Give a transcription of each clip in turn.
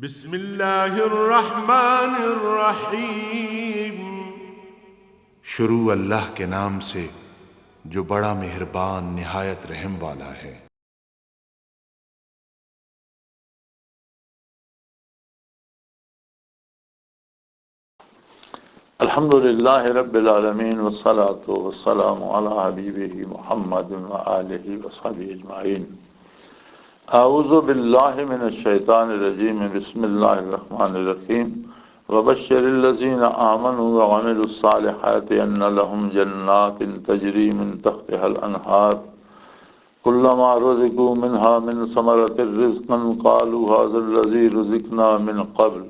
बिस्मिल्लाहिर्रहमानिर्रहीम। शुरू अल्लाह के नाम से जो बड़ा मेहरबान निहायत रहम वाला है। अल्हम्दुलिल्लाहि रब्बिल आलमीन वस्सलातु वस्सलामु अला हबीबिही मुहम्मदिन व आलिहि व सहबिही अजमाइन। अऊज़ु बिल्लाहि मिनश शैतानिर रजीम। बिस्मिल्लाहिर रहमानिर रहीम। वबश्शिरिल लज़ीना आमनू व अमिलुस सालिहाति अन्ना लहुम जन्नातिन तजरी मिन तहतिहल अनहार कुल्लमा रुज़िक़ू मिनहा मिन समरतिर रिज़्क़न क़ालू हाज़ा लज़ी रुज़िक़ना मिन क़ब्ल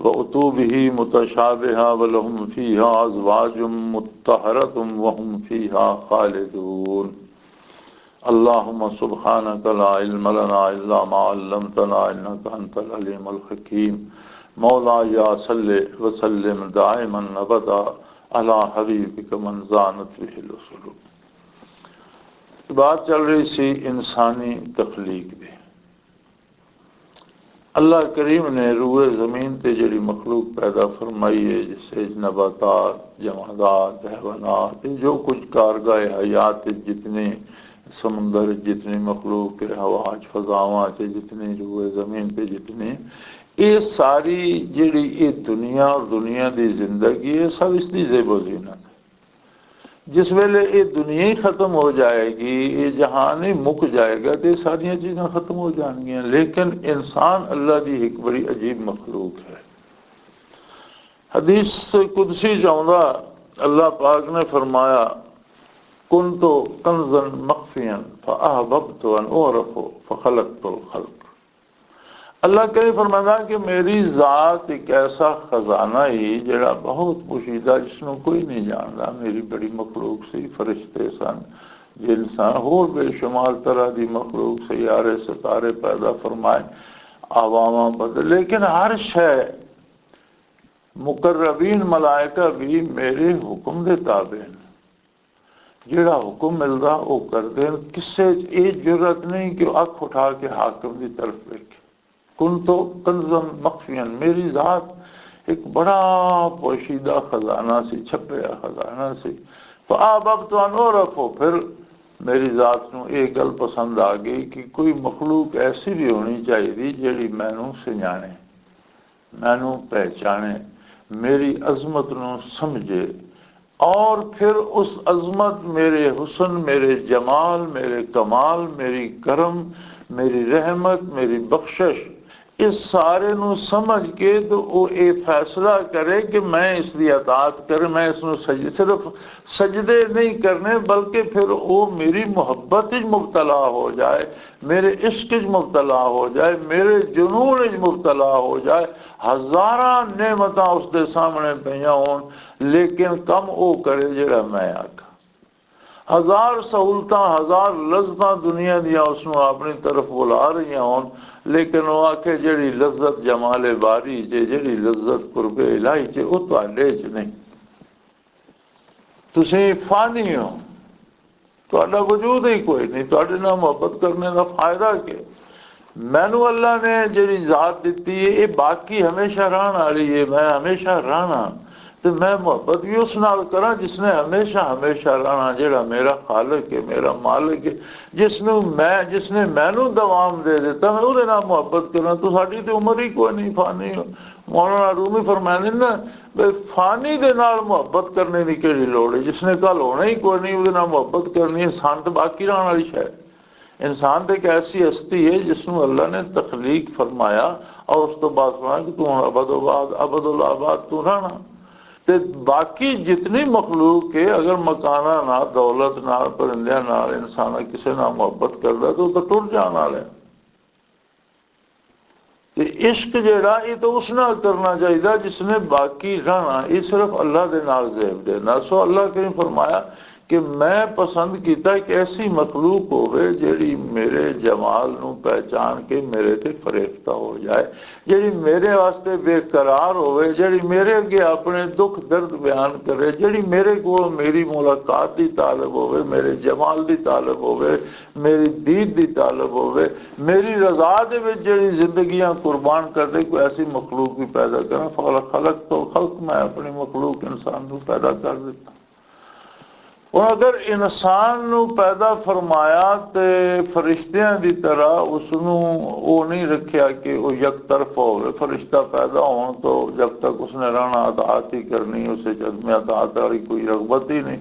व उतूबिही मुतशाबिहा व लहुम फ़ीहा अज़वाजुम मुत्तहरतुम व हुम फ़ीहा ख़ालिदून। अल्लाहुम्मा सुब्हानका ला इल्म लना इल्ला मा अल्लमतना इन्नका अंतल अलीमुल हकीम। मौलाया सल्लि व सल्लिम दाइमन अबदा अला हबीबिका मन ज़ानत बिहिल सुलूक। बात चल रही सी इंसानी तख्लीक दी। अल्लाह करीम ने रूए ज़मीन ते जड़ी मखलूक पैदा फरमाई है, जिसे नबातात, जमादात, हैवानात, जो कुछ कारगाह हयात जितने समुंदर जितनी मखलूक हवाज फजावा जितनी रूए ज़मीन पे जितनी ये सारी जड़ी ये दुनिया और दुनिया की जिंदगी है सब इसकी ज़ेबो ज़ीनत है। जिस वेले ये दुनिया ही खत्म हो जाएगी, ये जहान ही मुक जाएगा तो सारिया चीज़ां खत्म हो जाएंगियां। लेकिन इंसान अल्लाह की एक बड़ी अजीब मखलूक है। हदीस कुदसी चाहता अल्लाह पाक ने फरमाया कुन्तु कंज़न मख्फियन फ़अहबब्तु अन उअरफ़ फ़ख़लक़तुल ख़ल्क़। अल्लाह करीम फरमाता कि मेरी ज़ात एक ऐसा खजाना ही जड़ा बहुत पोशीदा जिसनों कोई नहीं जानता। मेरी बड़ी मखलूक सी, फरिश्ते सन, जिन सन, होर बेशुमार तरह की मखलूक सैयारे सितारे पैदा फरमाए, आवामा बदल, लेकिन हर शय मुकर्रबीन मलाइका भी मेरे हुक्म दे ताबे ने। जेड़ा हुक्म मिलता वो कर देन। किसे ये जरूरत नहीं कि अख उठा के हाकिम की तरफ देखे। कुन तो कंज़म मख्फियन, मेरी ज़ात एक बड़ा पोशीदा खजाना सी, छपया खजाना सी। फ़अहबब्तु अन उअरफ़, फिर मेरी ज़ात को एक गल पसंद आ गई कि कोई मखलूक ऐसी भी होनी चाहिए जेड़ी मैनू सिंजाने, मैनू पहचाने, मेरी अजमत को समझे और फिर उस अजमत, मेरे हुस्न, मेरे जमाल, मेरे कमाल, मेरी करम, मेरी रहमत, मेरी बख्शिश, इस सारे नू समझ के तो वो ये फैसला करे कि मैं इसकी अतात कर, मैं इसनू सिर्फ सजदे नहीं करने बल्कि फिर वो मेरी मुहब्बत मुबतला हो जाए, मेरे इश्क मुबतला हो जाए, मेरे जुनून मुबतला हो जाए। हज़ारा नेमत उसके सामने पईयां होन लेकिन कम वो करे जेड़ा मैं आखा। हजार सहूलत, हजार लज्जत दुनिया दिया उसनू अपनी तरफ बुला रही होन, लेकिन वो आखे जड़ी लज्जत जमाले बारी चे, जड़ी लज्जत कुर्बे इलाही चे, वो तुहाडे च नहीं। तुसीं फानी हो, तुहाडा वजूद ही कोई नहीं, तुहाडे नाल मुहब्बत करने का फायदा क्या। मैनू अल्लाह ने जड़ी ज़ात दी है ये बाकी हमेशा रहने वाली है, मैं हमेशा रहना, तो मैं मुहब्बत भी उस नाल करा जिसने हमेशा हमेशा रहना, जेड़ा मेरा खालिक है, मेरा मालिक है, जिसने मैनू दवाम दे दिता, मैं उहदे नाल मुहब्बत करा। तो साडी तो उम्र ही कोई नहीं, फानी हो। मौलाना रूमी फरमाते ना भाई फानी दे नाल मुहब्बत करने की केड़ी लोड़ है, जिसने कल होना ही कोई नहीं उहदे नाल मुहब्बत करनी। इंसान तो बाकी रहने वाली शय। इंसान तो एक ऐसी हस्ती है जिसनों अल्लाह ने तखलीक फरमाया और उस तो बाद फरमाया कि तू अबदुल आबाद तू रहना। ते बाकी जितनी मखलूक है अगर मकाना ना, दौलत ना, परिंदिया ना, इंसान किसी ना मुहब्बत करता तो टुर जाने वाले। इश्क जेड़ा ये तो उस नाल करना चाहिए जिसने बाकी रहना, ये सिर्फ अल्लाह के नाल ज़ेब देना। सो अल्लाह करीम फरमाया कि मैं पसंद किया कि ऐसी मखलूक होवे जिहड़ी मेरे जमाल नूं पहचान के मेरे ते फरेफ्ता हो जाए, जिहड़ी मेरे वास्ते बेकरार होवे, जिहड़ी मेरे अगे अपने दुख दर्द बयान करे, जिहड़ी मेरे को मेरी मुलाकात की तालब होवे, मेरे जमाल की तालब होवे, मेरी दीद की तालब होवे, मेरी रजा दे विच जिहड़ी जिंदगियां कुर्बान कर दे। कोई ऐसी मखलूक भी पैदा करा। खलक तो खल्क, मैं अपनी मखलूक इंसान नूं पैदा कर दिता। और अगर इंसान नूं पैदा फरमाया तो फरिश्तियां की तरह उसनूं वो नहीं रखिया कि वो यक तरफ हो। फरिश्ता पैदा होने तो जब तक उसने रहना अतात ही करनी, उसे जज्मे अतात वाली कोई रगबत ही नहीं।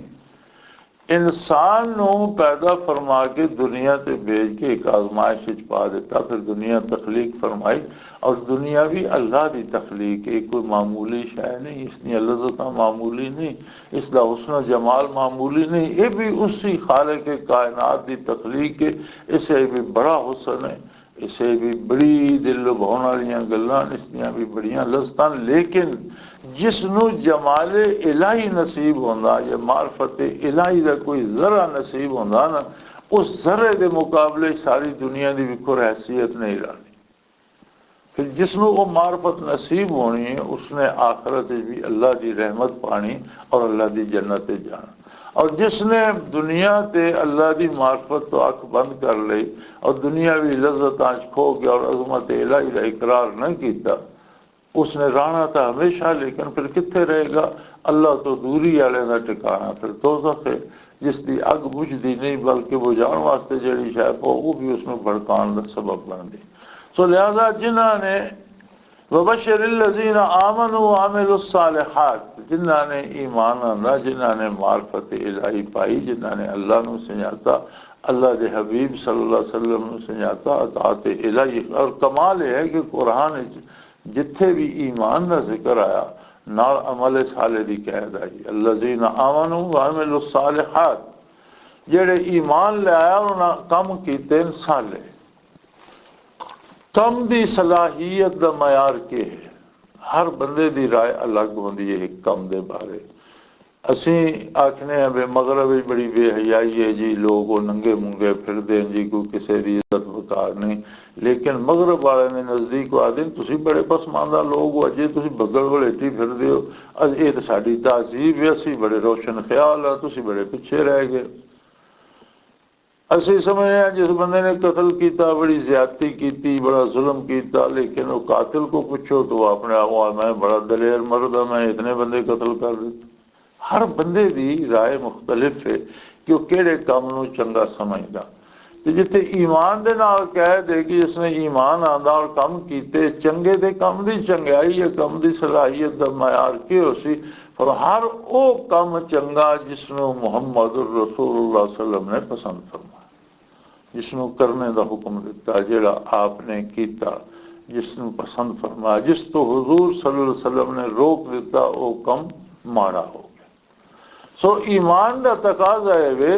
इंसान नूं पैदा फरमा के दुनिया ते भेज के एक आजमाइश पा दिता, फिर दुनिया तखलीक फरमाई। और दुनिया भी अल्लाह की तखलीक है, कोई मामूली शय नहीं। इसकी लज़्ज़त मामूली नहीं, इसका हुस्न जमाल मामूली नहीं, ये भी उसी खालिक के कायनात की तखलीक है। इसे भी बड़ा हुस्न है, इसे भी बड़ी दिल लुभाउण वालियां गल्लां, इसदियां भी बड़ियां लज़्ज़तां। लेकिन जिसनू जमाले इलाही नसीब होंदा या मार्फत इलाही का कोई जरा नसीब होंदा ना, उस जरे के मुकाबले सारी दुनिया की भी कोई हैसियत नहीं रही। फिर जिसनू वो मार्फत नसीब होनी है, उसने आखरत भी अल्लाह की रहमत पानी और अल्लाह की जन्नत जाना। और जिसने दुनिया ते अल्लाह की मार्फत तो अख बंद कर ली और दुनियावी लज़्ज़त खो के और अजमत इलाही का इकरार न किया, उसने रहना तो हमेशा, लेकिन फिर कित्थे रहेगा? अल्लाह तो दूरी वाले का ठिकाना फिर दोज़ख है, जिसकी अग बुझदी नहीं बल्कि बुझाने वास्ते जिहड़ी शै वो भी उसमें भड़काने का सबब बनती। सो लिहाजा जिन्होंने वबशरिल्लज़ीना आमनू व अमिलुस्सालिहात, जिन्होंने ईमान आंदा, जिन्होंने मार्फत इलाही पाई, जिन्होंने अल्लाह नूं सञाता, अल्लाह के हबीब सल्लल्लाहु अलैहि वसल्लम नूं सञाता, अतात इलाही। और कमाल यह है कि कुरान जिथे भी ईमान का जिक्र आया नाल अमल साले की कैद आई। अल्लज़ीना आमनू व अमिलुस्सालिहात, जेड़े ईमान ले आया उन्हें कम कीते साले। कम की सलाहियत का मयार के है? हर बंदे की राय अलग होती है कम के बारे। असी आखने हैं बे मगरब बड़ी बेहयाई है जी, लोग वो नंगे मुंगे फिरते हैं जी, कोई किसी की इज्जत वकार नहीं। लेकिन मगरब वाले ने नज़दीक आते तुम बड़े पसमानदा लोग हो, अजे तुम बगल वलेटी फिरते हो, अज ये तो साड़ी तहजीब है, असी बड़े रोशन ख्याल है, तुम बड़े पिछे रह गए। असी समझे जिस बंदे ने कत्ल किया, बड़ी ज्यादती की, बड़ा जुल्म किया, लेकिन वो कातिल को पूछो तो अपने आप मैं बड़ा दलेर मर्द है, मैं इतने बंदे कत्ल कर देते। हर बंदे की राय मुख्तलिफ है कि वह किहड़े काम नूं चंगा समझदा। तो जिथे ईमान दे नाल कह दे कि जिसने ईमान आंदा और कम कीते चंगे ते कम दी चंगाई या कम दी सलाहियत दा मयार की हो सी, पर हर वो कम चंगा जिसनों मुहम्मद रसूलुल्लाह सल्लम ने पसंद फरमाया, जिसनों करने का हुक्म दिता, जिहड़ा आपने किया, जिसनों पसंद फरमाया, जिस तो हुजूर सल्लल्लाहु अलैहि वसल्लम ने रोक दिता, वो कम माड़ा हो। सो ईमान का तकाजा है वे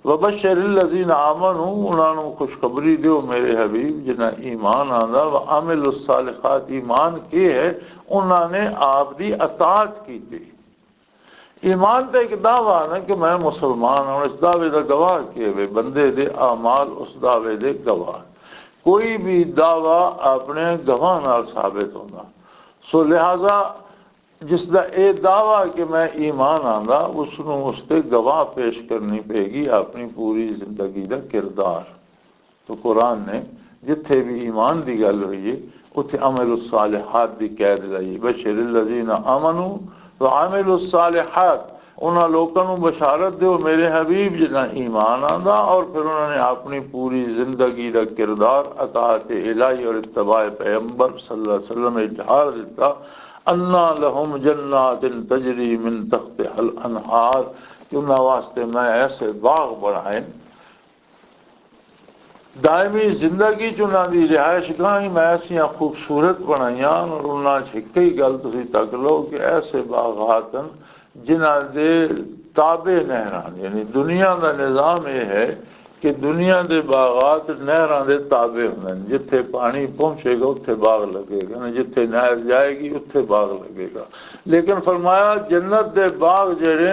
वबशरिल्लज़ीना आमनू, उन्होंने खुशखबरी दो मेरे हबीब जिन्हें ईमान आंदा, व अमिलुस्सालिहात, ईमान के है उन्होंने आपकी अतात की थी। ईमान तो एक दावा ना कि मैं मुसलमान हूँ, इस दावे का गवाह के वे बंदे दे आमाल उस दावे दे गवाह। कोई भी दावा अपने गवाह नाल साबित होना। सो लिहाजा जिसका यह दावा कि मैं ईमान आंदा, उसनों उसते गवाह पेश करनी पेगी अपनी पूरी जिंदगी का किरदार। तो कुरान ने जिथे भी ईमान की गल हुई है उत्थे अमलुस्सालिहात की कैद लाई। बशरिल्लज़ीना आमनू व अमिलुस्सालिहात, उन्होंने लोगों को बशारत दो मेरे हबीब जिन्हें ईमान आंदा और फिर उन्होंने अपनी पूरी जिंदगी का किरदार अतात इलाही और इत्तबाए पैगंबर सल्लल्लाहु अलैहि वसल्लम इजहार दिता। अन्ना लहुम जन्नातिन तजरी मिन तहतिहल अनहार, कि उन्होंने वास्ते मैं ऐसे बाग बनाए, दायमी जिंदगी च उन्होंने रिहायश गाहें मैं ऐसियां खूबसूरत बनाइया। और उन्होंने एक ही गल तुसीं तक लो कि ऐसे बागात जिन्हां दे ताबे नहरान, यानी दुनिया का निज़ाम यह है कि दुनिया के बागात नहरां दे ताबे होंदे, जिथे पानी पहुंचेगा उत्थे बाग लगेगा, जिथे नहर जाएगी उत्थे बाग लगेगा। लेकिन फरमाया जन्नत दे बाग जेड़े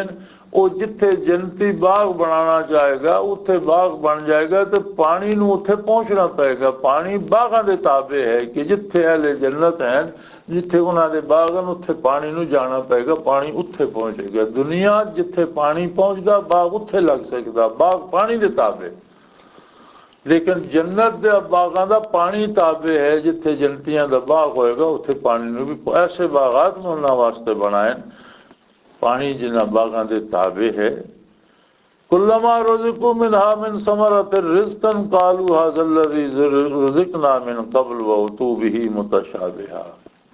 ਉਹ ਜਿੱਥੇ ਜੰਨਤੀ ਬਾਗ ਬਣਾਉਣਾ ਚਾਹੇਗਾ ਉੱਥੇ ਬਾਗ ਬਣ ਜਾਏਗਾ ਤੇ ਪਾਣੀ ਨੂੰ ਉੱਥੇ ਪਹੁੰਚਣਾ ਪਏਗਾ। ਪਾਣੀ ਬਾਗਾਂ ਦੇ ਤਾਬੇ ਹੈ ਕਿ ਜਿੱਥੇ ਅਹਲੇ ਜੰਨਤ ਹਨ, ਜਿੱਥੇ ਉਹਨਾਂ ਦੇ ਬਾਗ ਹਨ, ਉੱਥੇ ਪਾਣੀ ਨੂੰ ਜਾਣਾ ਪਏਗਾ, ਪਾਣੀ ਉੱਥੇ ਪਹੁੰਚੇਗਾ। ਦੁਨੀਆ ਜਿੱਥੇ ਪਾਣੀ ਪਹੁੰਚਦਾ ਬਾਗ ਉੱਥੇ ਲੱਗ ਸਕਦਾ, ਬਾਗ ਪਾਣੀ ਦੇ ਤਾਬੇ। ਲੇਕਿਨ ਜੰਨਤ ਦੇ ਬਾਗਾਂ ਦਾ ਪਾਣੀ ਤਾਬੇ ਹੈ, ਜਿੱਥੇ ਜੰਨਤੀਆਂ ਦਾ ਬਾਗ ਹੋਏਗਾ ਉੱਥੇ ਪਾਣੀ ਨੂੰ ਵੀ। ਐਸੇ ਬਾਗਾਤ ਨੂੰ ਉਹਨਾਂ ਵਾਸਤੇ ਬਣਾਏ पानी जिन्हें बागां दे ताबे है। कुल्लमा रुज़िक़ू मिन्हा मिन समरतिर रिज़्क़न क़ालू हाज़ल्लज़ी रुज़िक़ना मिन क़ब्ल व उतू बिही मुतशाबिहा।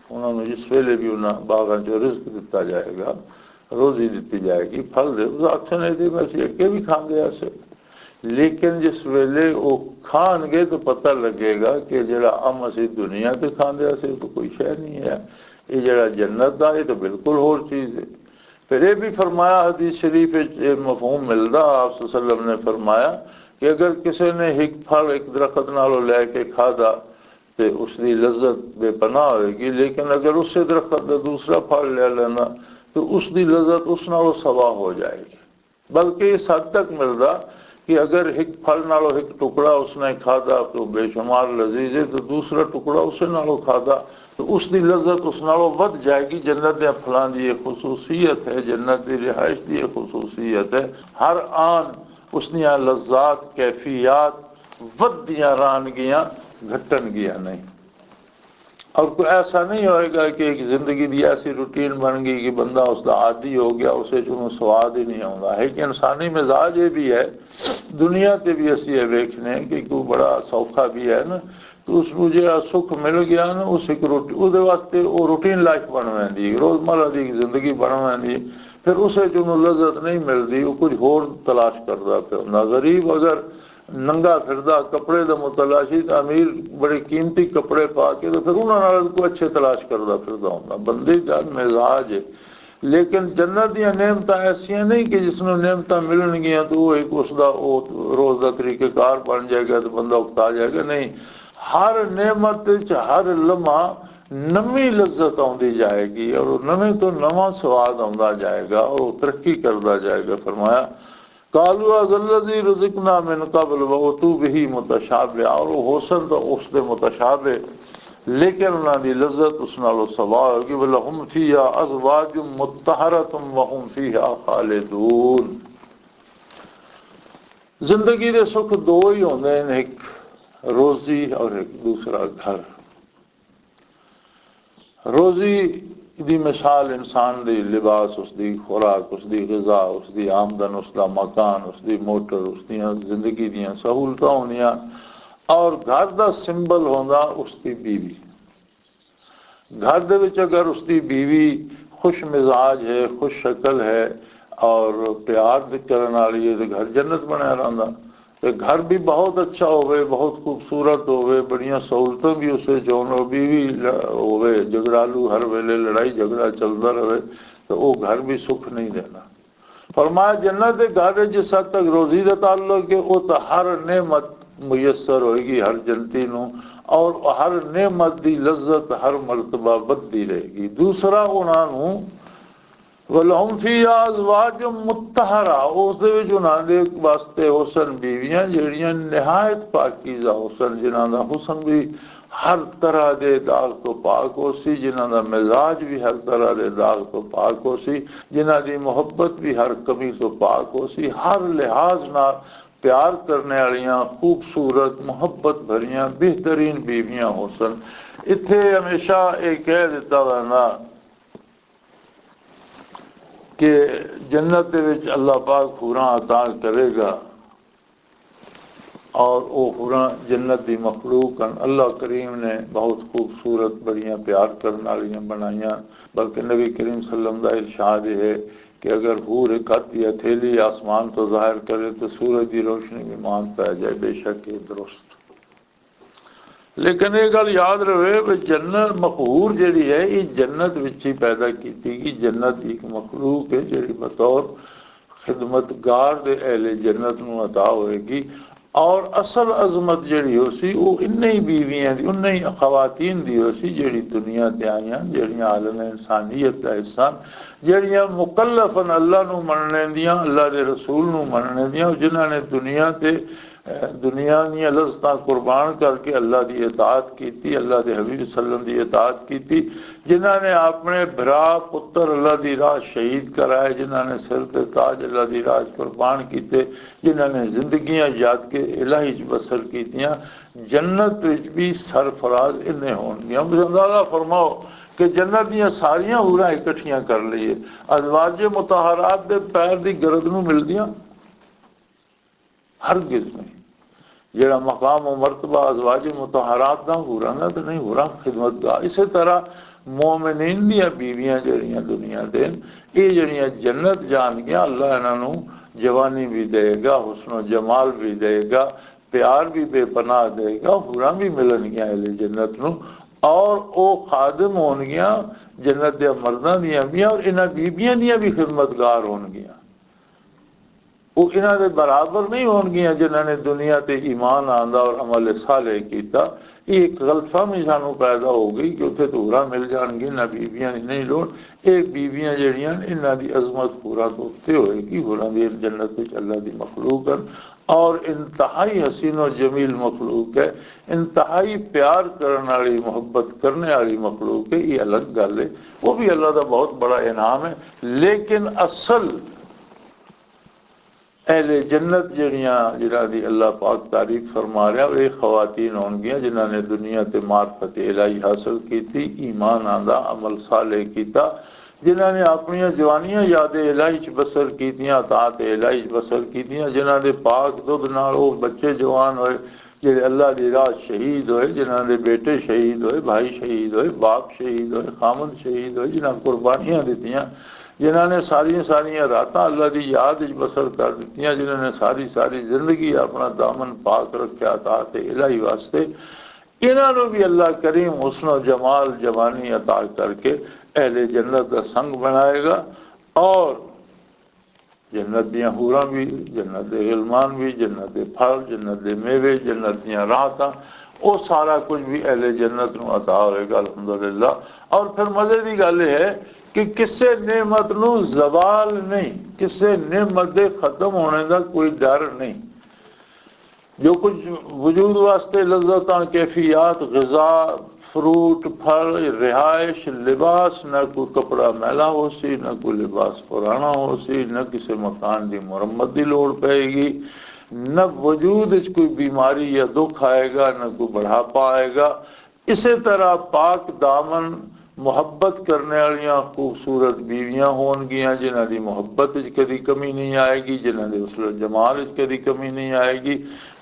उन्होंने जिस वेले भी उन्हें बागां चो रिज़्क़ दिता जाएगा, रोज़ी दी जाएगी, फल दे उस आखन दे वैसे अगे भी खांदे ऐसे। लेकिन जिस वेले वो खानगे तो पता लगेगा कि जड़ा अम असी दुनिया ते खांदे ऐसे तो कोई शय नहीं है, ये जड़ा जन्नत दा ये तो बिल्कुल होर चीज़ है। फिर ये भी फरमाया हदीस शरीफ मफहूम मिलता, आप सल्लम ने फरमाया कि अगर किसी ने एक फल एक दरख्त नालों लैके खादा तो उसकी लज्जत बेपनाह होगी, लेकिन अगर उससे दरख्त का दूसरा फल ले लेना तो उसकी लज्जत उस नालों सवा हो जाएगी। बल्कि इस हद तक मिलता कि अगर एक फल नालों एक टुकड़ा उसने खादा तो बेशुमार लजीज है, तो दूसरा टुकड़ा उसे नालों खादा तो उसकी लज्जत उस नालों वध जाएगी। जन्नत के फलों की एक खसूसियत है, जन्नत की रिहाइश की एक खसूसियत है, हर आन उसनिया लज्जात कैफियत वधियां रहनगियां घटनगियां नहीं। और कोई ऐसा नहीं होएगा कि एक जिंदगी की ऐसी रूटीन बन गई कि बंदा उसका आदी हो गया, उसे चुनों स्वाद ही नहीं आता है। कि इंसानी मिजाज ये भी है, दुनिया से भी असी ये देखने कि कोई बड़ा सौखा भी है ना, तो उसको जो सुख मिल गया ना, उस एक उसके वास्ते वो रूटीन लाइफ बन वैंदी, रोजमर्रा की जिंदगी बन वैंदी, फिर उसे चुनों लज्जत नहीं मिलती, वो कुछ होर तलाश करता पे हुंदा। गरीब अगर नंगा फिरदा कपड़े का मुतलाशी तो अमीर बड़े कीमती कपड़े पा के तो फिर उन्होंने को अच्छे तलाश करता फिरदा हुंदा। बंदे का मिजाज है। लेकिन जन्नत दी नेमत ऐसियां नहीं कि जिसनों नेमत मिलनगियां तो वो एक उसका रोज का तरीकेकार बन जाएगा तो बंदा उकता जाएगा, नहीं। हर नेमत हर लम्हा नवी लज्जत आती जाएगी और नवे तो नवा स्वाद आता जाएगा और वो तरक्की करता जाएगा। फरमाया कालू अज़ल्लज़ी रुज़िक़ना मिन क़ब्ल व उतू बिही मुतशाबिहा, और हुस्न तो उसदे मुतशाबे लेकिन उन्होंने लज्जत उस नालों सवा होगी। वलहुम फ़ीहा अज़वाजुम मुत्तहरतुम व हुम फ़ीहा खालिदून। जिंदगी के सुख दो ही होंदे हैं, एक रोजी और एक दूसरा घर। रोजी की मिसाल इंसान की लिबास, उसकी खुराक, उसकी ग़िज़ा, उसकी आमदन, उसका मकान, उसकी मोटर, उसकी जिंदगी दियां सहूलत होनिया, और घर का सिंबल होना उसकी बीवी। घर दे विच अगर उसकी बीवी खुश मिजाज है, खुश शक्ल है और प्यार करने वाली है तो घर जन्नत बनया रहा। तो घर भी बहुत अच्छा होवे, बहुत खूबसूरत होवे, बढ़िया सहूलतें भी उसे जो बीवी होवे झगड़ालू, हर वेले लड़ाई झगड़ा चलता रहे तो वो घर भी सुख नहीं देना। फरमाया जन्नत के घर जिस हद तक रोजी का ताल्लुक है वो तो हर नेमत मुयसर होगी हर जन्नती नूं, और हर नेमत की लज्जत हर मरतबा बढ़ती रहेगी। दूसरा उन्होंने वलहुम फ़ीहा अज़वाजुम मुत्तहरा, उसदे उन्होंने वास्ते हुसन बीवियां जड़ियां निहायत पाकीज़ा हुसन, जिन्हों का हुसन भी हर तरह के दाग तो पाक हो सी, जिन्हों का मिजाज भी हर तरह के दाग तो पाक हो सी, जिन्हों की मुहब्बत भी हर कमी तो पाक हो सी, हर लिहाज नाल प्यार करने वालियां खूबसूरत मुहब्बत भरियां बेहतरीन बीवियां हुसन। इत्थे हमेशा ये कह दिता वैंदा कि जन्नत दे विच अल्लाह पाक हुरां अता करेगा और वो हुरां जन्नत की मखलूक अल्लाह करीम ने बहुत खूबसूरत बड़ियां प्यार करने वालियां बनाइया। बल्कि नबी करीम सल्लल्लाहु अलैहि वसल्लम का इरशाद है कि अगर हूर एक हाथी हथेली आसमान तो जाहिर करे तो सूरज की रोशनी भी मान पै जाए, बेशक ये दुरुस्त। लेकिन ये गल याद रहे भी जन्नत मखहूर जी है ये जन्नत विच ही पैदा की गई। जन्नत एक मखलूक है जी बतौर खिदमतगार दे अहले जन्नत नूं अता होएगी और असल अजमत जिहड़ी हो सी वो इन्ने ही बीवियां दी उन्ने ही खवातीन दी हो सी जिहड़ी दुनिया ते आईयां, जिहड़ियां आलम इंसानियत दा हिस्सा, जिहड़ियां मुकल्लफन अल्लाह नूं मनने दियां, अल्लाह दे रसूल नूं मनने दियां, जिन्हां ने दुनिया दीयां लज़्ज़तां कुर्बान करके अल्लाह दी इताअत कीती, अल्लाह दे हबीब सल्लम दी इताअत कीती, जिन्हां ने अपने भरा पुत्र अल्लाह दी राह शहीद कराए, जिन्हां ने सिर ते ताज अल्लाह दी राह कुर्बान कीते, जिन्हां ने जिंदगियां याद के इलाही च बसर कीतियां, जन्नत विच भी सरफराज इन्ने होणगियां। अंदाज़ा फरमाओ कि जन्नत दियां सारियां हूरां इकट्ठियां कर लईए, अज़वाज मुतहरात दे पैर दी गरद नूं मिलदियां हरगिज़ नहीं। जेड़ा मकाम और मरतबा अज़वाज मुतहरात दा हूरां दा ते नहीं, हूरां खिदमतगार। इसे तरह मोमिनीन दियां बीवियां जड़ियां दुनिया दे ये जड़ियां जन्नत जाणगियां, अल्लाह इन्हां नूं जवानी भी देगा, हुस्न जमाल भी देगा, प्यार भी बेपनाह देगा, हूरां भी मिलणगियां अहले जन्नत नूं, और वो खादिम होणगियां जन्नत दे मर्दां दियां भी, और इन्हां बीबियां दियां भी खिदमतगार होणगियां। वो इन्हां दे बराबर नहीं होणगियां जिन्हां ने दुनिया ते ईमान आंदा और अमल साले कीता। ये एक गलतफहमी सानू पैदा हो गई कि उत्थे तो हूरां मिल जाणगी, इन्हां बीबियां दी नहीं लोड़। ये बीबियां जिहड़ियां इन्हां दी अजमत हूरां तो उत्ते होएगी, हूरां दी जन्नत विच अल्लाह दी मखलूक है और इंतहाई हसीन और जमील मखलूक है, इंतहाई प्यार करने वाली, मोहब्बत करने वाली मखलूक है। ये अलग गल है, वो भी अल्लाह का बहुत बड़ा इनाम है। लेकिन असल अहले जन्नत जड़ियां जिन्हां दी अल्लाह पाक तारीफ फरमा रहा, वो ये खवातीन होणगियां जिन्हां ने दुनिया ते मार्फत इलाही हासिल की, ईमान आंदा, अमल साले कीता, जिन्हां ने अपनी जवानियां यादें इलाही च बसर कीतियां, तात इलाही च बसर कीतियां, जिन्हां दे पाक दुध नाल वो बच्चे जवान होए, जेड़े अल्लाह दी राह शहीद होए, जिन्हां दे बेटे शहीद होए, भाई शहीद होए, बाप शहीद होए, खामद शहीद होए, जिन्हां कुर्बानियां दित्तियां, जिन्हां ने सारियां सारियां रातां अल्लाह दी याद च बसर कर दित्तियां, जिन्हां ने सारी सारी जिंदगी अपना दामन पाक रखा तात इलाही वास्ते, इन्हां नूं भी अल्लाह करीम हुस्न जमाल जवानी अता करके अहले जन्नत का संग बनाएगा। और जन्नत दियां हूरां भी, जन्नत दे गिलमान भी, जन्नत दे फल, जन्नत दे मेवे, जन्नत दियां राहतां, वो सारा कुछ भी अहले जन्नत नूं अता होएगा अल्हम्दुलिल्लाह। और फिर मजे की गल है कि किसी नेमत नूं जवाल नहीं, किसी नेमत दे खत्म होने का कोई डर नहीं। जो कुछ वजूद वास्ते लज्जतां, कैफियत, ग़िज़ा, फ्रूट, फल, रिहाइश, लिबास, न कोई कपड़ा मैला हो सी, न कोई लिबास पुराना हो सी, न किसी मकान की मुरम्मत की लोड़ पेगी, न वजूद च कोई बीमारी या दुख आएगा, न कोई बढ़ापा आएगा। इसी तरह पाक दामन मुहब्बत करने वालियां खूबसूरत बीवियां होणगियां जिन्हां दी मुहब्बत च कदी कमी नहीं आएगी, जिन्हां दे हुस्न जमाल च कदी कमी नहीं आएगी।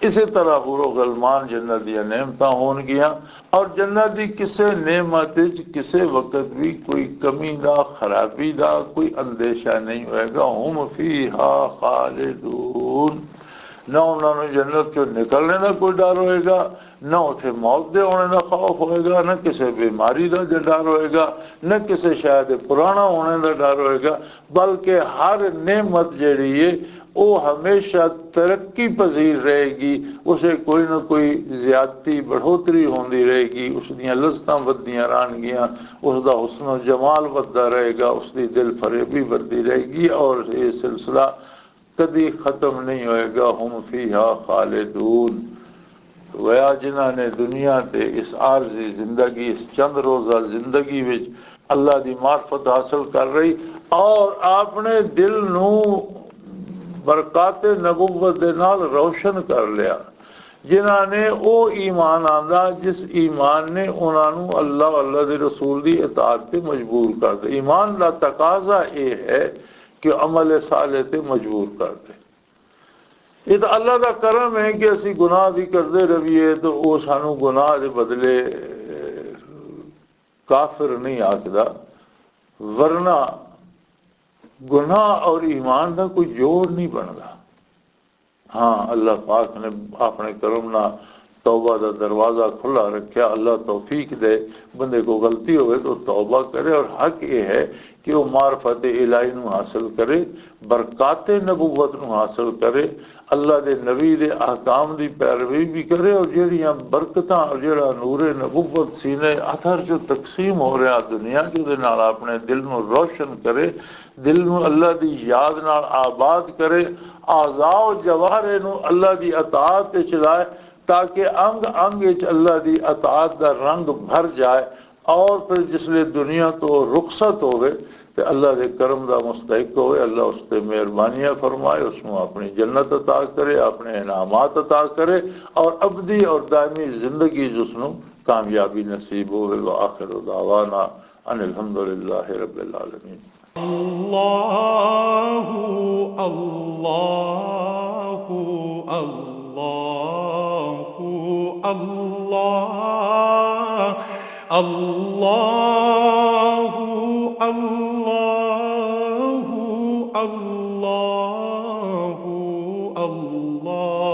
इसी तरह हुरो गलमान जन्नत दियां नेमतां होणगियां, और जन्नत दी किसी नेमत च किसी वक्त भी कोई कमी दा, खराबी दा कोई अंदेशा नहीं होएगा। हुम फीहा खालिदून, ना उन्होंने जन्नत चो निकलने का कोई डर होएगा, ना उसे मौत दे होने का खौफ होएगा, न किसी बीमारी का डर होएगा, न किसी शायद पुराना होने का डर होएगा, बल्कि हर नेमत जिहड़ी है वो हमेशा तरक्की पजीर रहेगी। उसे कोई ना कोई ज्यादती बढ़ोतरी होती रहेगी, उसदियां लज़्ज़तां वधदियां रहणगियां, उसका हुस्न जमाल वधदा रहेगा, उसकी दिल फरेबी वधदी रहेगी, और ये सिलसिला कभी खत्म नहीं होएगा। हुम फीहा खालिदून। वया जिन्हां ने दुनिया ते इस आरजी जिंदगी, इस चंद रोज़ा जिंदगी विच अल्लाह दी मार्फत हासिल कर रही और अपने दिल नूं बरकाते नबुव्वत दे नाल रोशन कर लिया, जिन्हां ने वो ईमान आंदा जिस ईमान ने उन्हां नूं अल्लाह अल्लाह दे रसूल दी इताअत ते मजबूर कर दे। ईमान दा तकाजा ये है कि अमल साले ते मजबूर कर दे। ये तो अल्लाह का करम है कि असी गुनाह भी करते रहिए तो वो सानू गुनाह के बदले काफिर नहीं आखदा, वरना गुनाह और ईमान का कोई जोड़ नहीं बनता। हाँ, अल्लाह पाक ने अपने करम ना तौबा का दरवाज़ा खुला रखा। अल्लाह तौफीक दे, बंदे को गलती होवे तो तौबा करे, और हक ये है कि वो मार्फत इलाही नूं हासिल करे, बरकाते नबुव्वत नूं हासिल करे, अल्लाह दे नबी दे अहकाम दी पैरवी भी करे और जेड़ियां बरकतां और जेड़ा नूरे नबुव्वत सीने अथर जो तकसीम हो रहा दुनिया च उहदे नाल अपने दिल नूं रोशन करे, दिल नूं अल्लाह दी याद नाल आबाद करे, आज़ाओ जवाहरे नूं अल्लाह दी अताअत ते चलाए ताकि अंग अंग विच अल्लाह दी अताअत दा रंग भर जाए और फिर जिसले दुनिया तो रुखसत होवे ते अल्लाह के करम का मुस्तहिक होवे, अल्लाह उस पर मेहरबानियां फरमाए, उसमें अपनी जन्नत अता करे, अपने इनामात अता करे और अबदी और दायमी जिंदगी उसनों कामयाबी नसीब होवे। व आखिर दावाना अनिल हम्दुलिल्लाहि रब्बिल आलमीन। अल्लाहु अल्लाहु अल्लाहु अल्लाह अल्लाहु अल्लाहु अल्लाहु अल्लाह